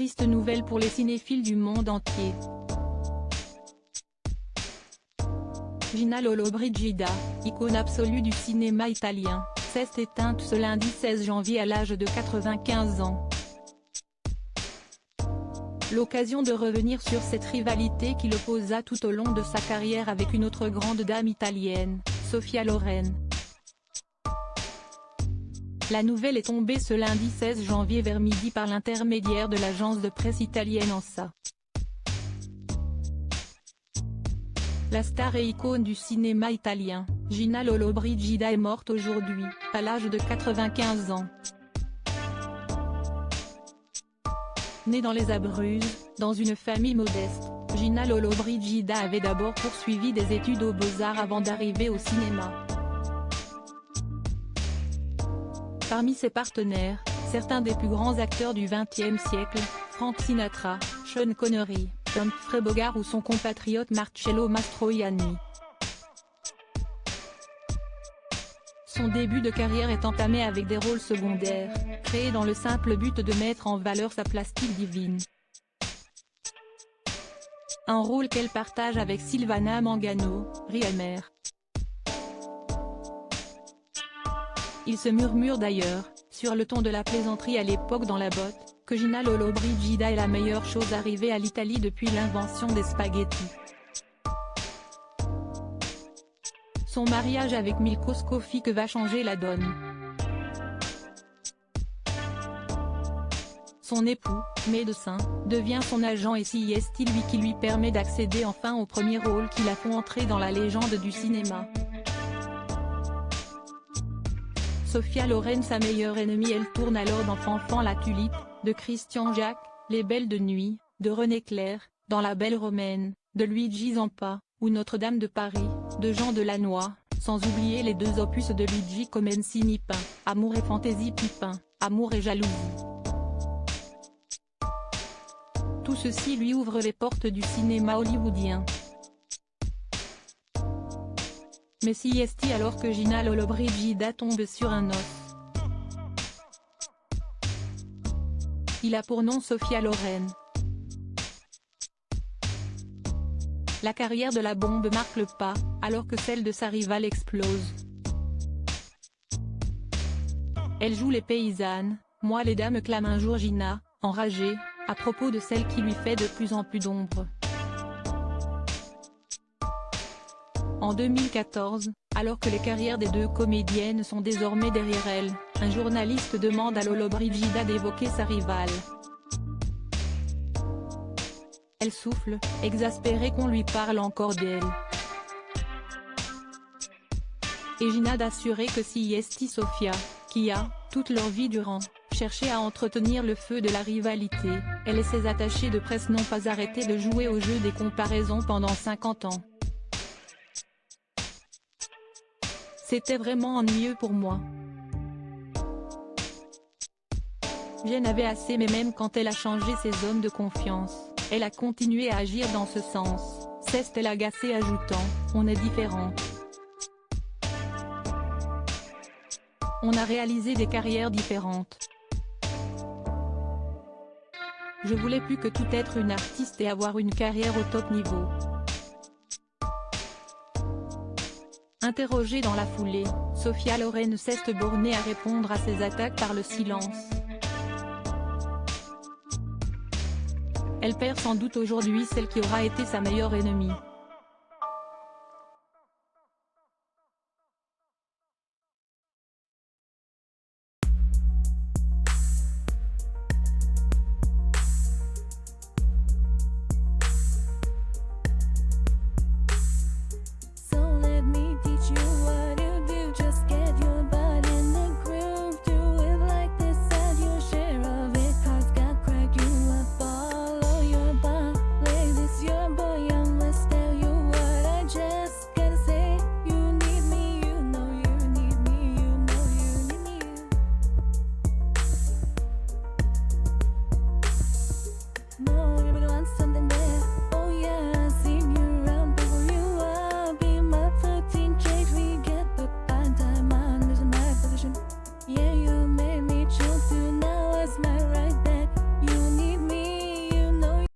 triste nouvelle pour les cinéphiles du monde entier. Gina Lollobrigida, icône absolue du cinéma italien, s'est éteinte ce lundi 16 janvier à l'âge de 95 ans. L'occasion de revenir sur cette rivalité qui l'opposa tout au long de sa carrière avec une autre grande dame italienne, Sophia Loren. La nouvelle est tombée ce lundi 16 janvier vers midi par l'intermédiaire de l'agence de presse italienne ANSA. La star et icône du cinéma italien, Gina Lollobrigida est morte aujourd'hui, à l'âge de 95 ans. Née dans les Abruzzes, dans une famille modeste, Gina Lollobrigida avait d'abord poursuivi des études aux Beaux-Arts avant d'arriver au cinéma. Parmi ses partenaires, certains des plus grands acteurs du XXe siècle, Frank Sinatra, Sean Connery, Humphrey Bogart ou son compatriote Marcello Mastroianni. Son début de carrière est entamé avec des rôles secondaires, créés dans le simple but de mettre en valeur sa plastique divine. Un rôle qu'elle partage avec Silvana Mangano, Riemer. Il se murmure d'ailleurs, sur le ton de la plaisanterie à l'époque dans La Botte, que Gina Lollobrigida est la meilleure chose arrivée à l'Italie depuis l'invention des spaghettis. Son mariage avec Milko Scoffi que va changer la donne. Son époux, médecin, devient son agent et c'est lui qui lui permet d'accéder enfin au premier rôle qui la font entrer dans la légende du cinéma. Sophia Loren, sa meilleure ennemie, elle tourne alors dans Fanfan la Tulipe, de Christian Jacques, Les Belles de Nuit, de René Clair, dans La Belle Romaine, de Luigi Zampa, ou Notre-Dame de Paris, de Jean Delannoy, sans oublier les deux opus de Luigi Comencini Pin, Amour et Fantaisie puis Pin, Amour et Jalousie. Tout ceci lui ouvre les portes du cinéma hollywoodien. Mais c'est alors que Gina Lollobrigida tombe sur un os. Il a pour nom Sophia Loren. La carrière de la bombe marque le pas, alors que celle de sa rivale explose. Elle joue les paysannes, moi les dames, clame un jour Gina, enragée, à propos de celle qui lui fait de plus en plus d'ombre. En 2014, alors que les carrières des deux comédiennes sont désormais derrière elle, un journaliste demande à Lollobrigida d'évoquer sa rivale. Elle souffle, exaspérée qu'on lui parle encore d'elle. Et Gina d'assurer que c'est Sophia, qui a, toute leur vie durant, cherché à entretenir le feu de la rivalité, elle et ses attachés de presse n'ont pas arrêté de jouer au jeu des comparaisons pendant 50 ans. C'était vraiment ennuyeux pour moi. J'en avais assez, mais même quand elle a changé ses hommes de confiance, elle a continué à agir dans ce sens, s'est-elle agacée ajoutant, on est différentes. On a réalisé des carrières différentes. Je voulais plus que tout être une artiste et avoir une carrière au top niveau. Interrogée dans la foulée, Sophia Loren s'est bornée à répondre à ces attaques par le silence. Elle perd sans doute aujourd'hui celle qui aura été sa meilleure ennemie.